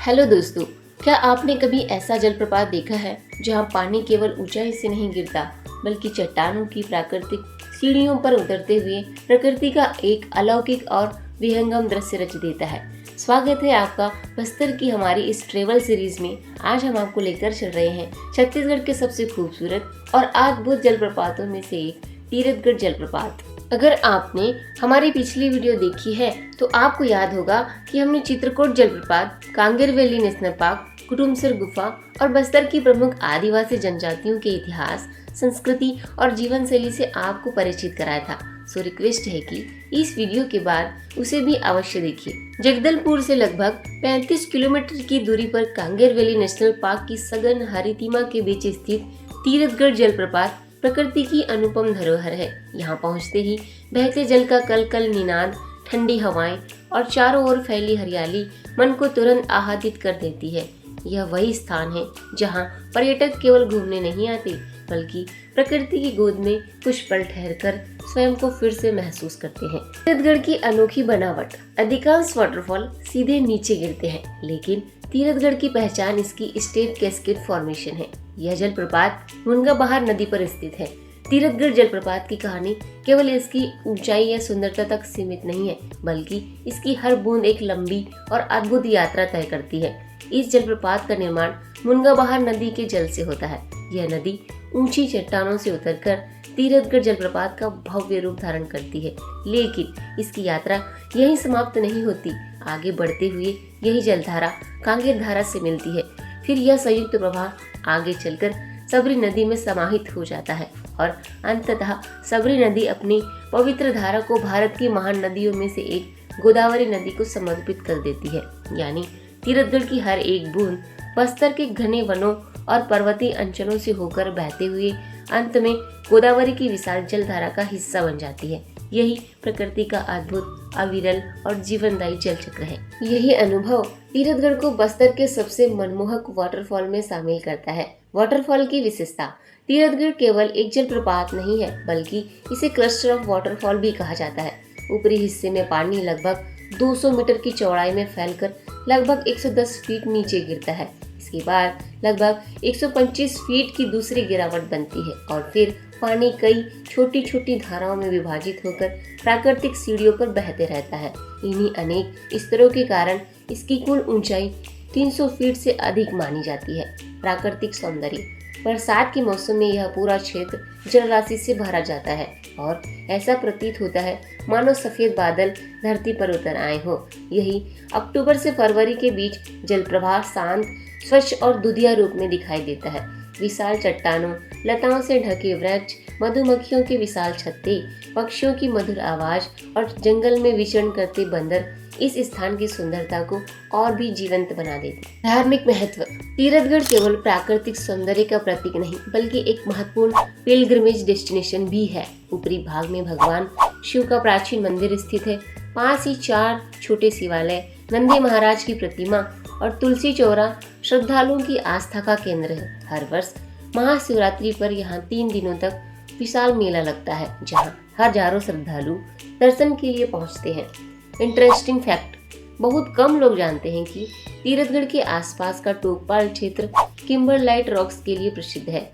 Hello दोस्तों, क्या आपने कभी ऐसा जलप्रपात देखा है जहां पानी केवल ऊंचाई से नहीं गिरता बल्कि चट्टानों की प्राकृतिक सीढ़ियों पर उतरते हुए प्रकृति का एक अलौकिक और विहंगम दृश्य रच देता है। स्वागत है आपका बस्तर की हमारी इस ट्रेवल सीरीज में। आज हम आपको लेकर चल रहे हैं छत्तीसगढ़ के सबसे खूबसूरत और अद्भुत जलप्रपातों में से एक तीरथगढ़ जलप्रपात। अगर आपने हमारी पिछली वीडियो देखी है तो आपको याद होगा कि हमने चित्रकूट जलप्रपात, Kanger valley national park, Kutumsar गुफा और बस्तर की प्रमुख आदिवासी जनजातियों के इतिहास, संस्कृति और जीवन शैली से आपको परिचित कराया था। सो रिक्वेस्ट है कि इस वीडियो के बाद उसे भी अवश्य देखिए। जगदलपुर से लगभग 35 किलोमीटर की दूरी पर कांगेर वैली नेशनल पार्क की सघन हरितिमा के बीच स्थित तीरथगढ़ जलप्रपात प्रकृति की अनुपम धरोहर है। यहाँ पहुँचते ही बहते जल का कल कल निनाद, ठंडी हवाएं और चारों ओर फैली हरियाली मन को तुरंत आह्लादित कर देती है। यह वही स्थान है जहाँ पर्यटक केवल घूमने नहीं आते बल्कि प्रकृति की गोद में कुछ पल ठहरकर स्वयं को फिर से महसूस करते हैं। तीरथगढ़ की अनोखी बनावट। अधिकांश वाटरफॉल सीधे नीचे गिरते हैं, लेकिन तीरथगढ़ की पहचान इसकी स्टेप कैस्केड फॉर्मेशन है। यह जलप्रपात मुनगाबहार नदी पर स्थित है। तीरथगढ़ जलप्रपात की कहानी केवल इसकी ऊंचाई या सुंदरता तक सीमित नहीं है, बल्कि इसकी हर बूंद एक लंबी और अद्भुत यात्रा तय करती है। इस जलप्रपात का निर्माण मुनगाबहार नदी के जल से होता है। यह नदी ऊंची चट्टानों से उतरकर तीरथगढ़ जलप्रपात का भव्य रूप धारण करती है, लेकिन इसकी यात्रा यहीं समाप्त नहीं होती। आगे बढ़ते हुए यही जलधारा कांगेर धारा से मिलती है। फिर यह संयुक्त प्रवाह आगे चलकर सबरी नदी में समाहित हो जाता है और अंततः सबरी नदी अपनी पवित्र धारा को भारत की महान नदियों में से एक गोदावरी नदी को समर्पित कर देती है। यानी तीरथगढ़ की हर एक बूंद बस्तर के घने वनों और पर्वतीय अंचलों से होकर बहते हुए अंत में गोदावरी की विशाल जलधारा का हिस्सा बन जाती है। यही प्रकृति का अद्भुत, अविरल और जीवनदायी जल चक्र है। यही अनुभव तीरथगढ़ को बस्तर के सबसे मनमोहक वाटरफॉल में शामिल करता है। वाटरफॉल की विशेषता। तीरथगढ़ केवल एक जलप्रपात नहीं है, बल्कि इसे क्लस्टर ऑफ वाटरफॉल भी कहा जाता है। ऊपरी हिस्से में पानी लगभग 200 मीटर की चौड़ाई में फैलकर लगभग 110 फीट नीचे गिरता है। इसके बाद लगभग 125 फीट की दूसरी गिरावट बनती है और फिर पानी कई छोटी छोटी धाराओं में विभाजित होकर प्राकृतिक सीढ़ियों पर बहते रहता है। इन्हीं अनेक स्तरों के कारण इसकी कुल ऊंचाई 300 फीट से अधिक मानी जाती है। प्राकृतिक सौंदर्य। बरसात के मौसम में यह पूरा क्षेत्र जलराशि से भरा जाता है और ऐसा प्रतीत होता है मानो सफेद बादल धरती पर उतर आए हो। यही अक्टूबर से फरवरी के बीच जलप्रवाह शांत, स्वच्छ और दुधिया रूप में दिखाई देता है। विशाल चट्टानों, लताओं से ढके वृक्ष, मधुमक्खियों के विशाल छत्ते, पक्षियों की मधुर आवाज और जंगल में विचरण करते बंदर इस स्थान की सुंदरता को और भी जीवंत बना देते। धार्मिक महत्व। तीरथगढ़ केवल प्राकृतिक सौंदर्य का प्रतीक नहीं बल्कि एक महत्वपूर्ण पिलग्रिमेज डेस्टिनेशन भी है। ऊपरी भाग में भगवान शिव का प्राचीन मंदिर स्थित है। पास ही 4 छोटे शिवालय, नंदी महाराज की प्रतिमा और तुलसी चौरा श्रद्धालुओं की आस्था का केंद्र है। हर वर्ष महाशिवरात्रि पर यहाँ 3 दिनों तक विशाल मेला लगता है, जहाँ हजारों श्रद्धालु दर्शन के लिए पहुँचते हैं। Interesting fact. बहुत कम लोग जानते हैं कि तीरथगढ़ के आसपास का टोकपाल क्षेत्र किम्बरलाइट रॉक्स के लिए प्रसिद्ध है।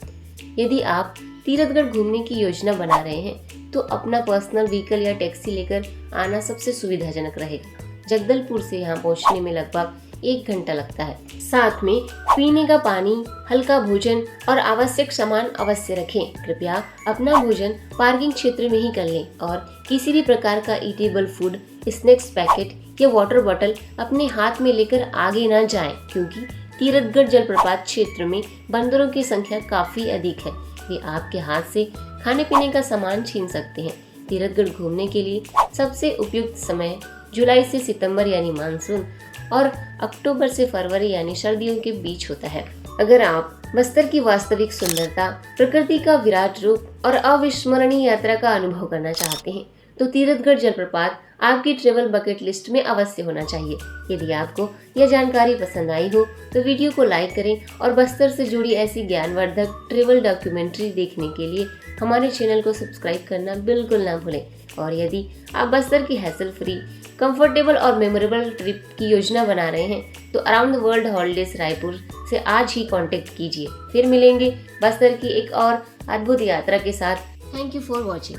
यदि आप तीरथगढ़ घूमने की योजना बना रहे हैं तो अपना पर्सनल व्हीकल या टैक्सी लेकर आना सबसे सुविधाजनक रहेगा। जगदलपुर से यहाँ पहुँचने में लगभग 1 घंटा लगता है। साथ में पीने का पानी, हल्का भोजन और आवश्यक सामान अवश्य रखें। कृपया अपना भोजन पार्किंग क्षेत्र में ही कर लें और किसी भी प्रकार का ईटेबल फूड, स्नैक्स पैकेट या वाटर बॉटल अपने हाथ में लेकर आगे न जाएं, क्योंकि तीरथगढ़ जलप्रपात क्षेत्र में बंदरों की संख्या काफी अधिक है। वे आपके हाथ से खाने पीने का सामान छीन सकते हैं। तीरथगढ़ घूमने के लिए सबसे उपयुक्त समय जुलाई से सितंबर यानी मानसून और अक्टूबर से फरवरी यानी सर्दियों के बीच होता है। अगर आप बस्तर की वास्तविक सुंदरता, प्रकृति का विराट रूप और अविस्मरणीय यात्रा का अनुभव करना चाहते हैं तो तीरथगढ़ जलप्रपात आपकी ट्रेवल बकेट लिस्ट में अवश्य होना चाहिए। यदि आपको यह जानकारी पसंद आई हो तो वीडियो को लाइक करें और बस्तर से जुड़ी ऐसी ज्ञानवर्धक ट्रेवल डॉक्यूमेंट्री देखने के लिए हमारे चैनल को सब्सक्राइब करना बिल्कुल ना भूलें। और यदि आप बस्तर की हैसल फ्री, कंफर्टेबल और मेमोरेबल ट्रिप की योजना बना रहे हैं तो around the world holidays Raipur से आज ही कांटेक्ट कीजिए। फिर मिलेंगे बस्तर की एक और अद्भुत यात्रा के साथ। Thank you for watching.